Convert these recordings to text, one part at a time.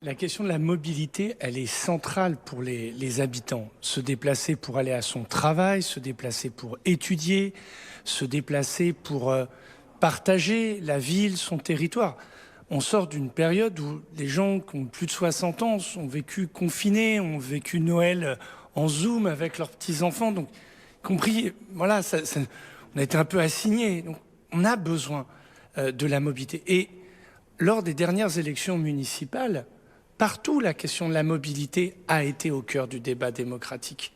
La question de la mobilité, elle est centrale pour les habitants. Se déplacer pour aller à son travail, se déplacer pour étudier, se déplacer pour partager la ville, son territoire. On sort d'une période où les gens qui ont plus de 60 ans ont vécu confinés, ont vécu Noël en Zoom avec leurs petits-enfants. Donc, compris, voilà, on a été un peu assignés. Donc, on a besoin de la mobilité. Et lors des dernières élections municipales, partout la question de la mobilité a été au cœur du débat démocratique.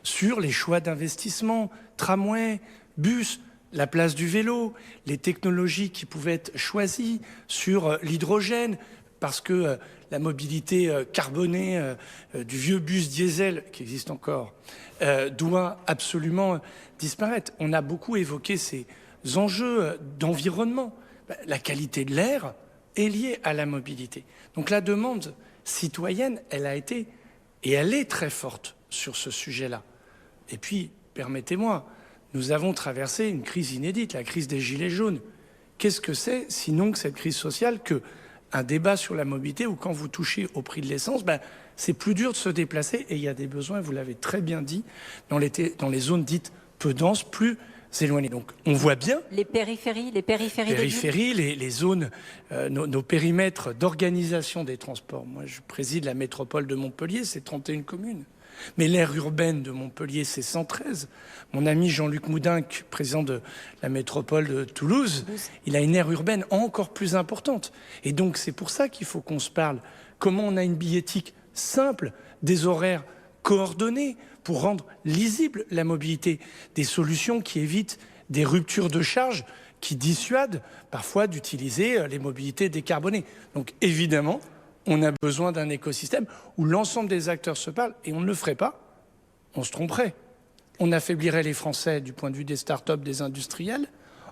Sur les choix d'investissement, tramway, bus, la place du vélo, les technologies qui pouvaient être choisies, sur l'hydrogène, parce que la mobilité carbonée du vieux bus diesel, qui existe encore, doit absolument disparaître. On a beaucoup évoqué ces enjeux d'environnement. La qualité de l'air est liée à la mobilité. Donc la demande citoyenne, elle a été, et elle est très forte sur ce sujet-là. Et puis, permettez-moi, nous avons traversé une crise inédite, la crise des Gilets jaunes. Qu'est-ce que c'est, sinon que cette crise sociale, qu'un débat sur la mobilité où quand vous touchez au prix de l'essence, c'est plus dur de se déplacer et il y a des besoins, vous l'avez très bien dit, dans les zones dites peu denses, plus éloignées. Donc on voit bien les périphéries les zones, nos périmètres d'organisation des transports. Moi, je préside la métropole de Montpellier, c'est 31 communes. Mais l'aire urbaine de Montpellier, c'est 113. Mon ami Jean-Luc Moudinque, président de la métropole de Toulouse, il a une aire urbaine encore plus importante. Et donc, c'est pour ça qu'il faut qu'on se parle. Comment on a une billettique simple, des horaires coordonnés pour rendre lisible la mobilité, des solutions qui évitent des ruptures de charge qui dissuadent parfois d'utiliser les mobilités décarbonées. Donc, évidemment, on a besoin d'un écosystème où l'ensemble des acteurs se parlent et on ne le ferait pas, on se tromperait. On affaiblirait les Français du point de vue des start-up, des industriels.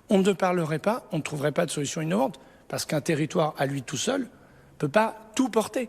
On ne parlerait pas, on ne trouverait pas de solution innovante parce qu'un territoire à lui tout seul ne peut pas tout porter.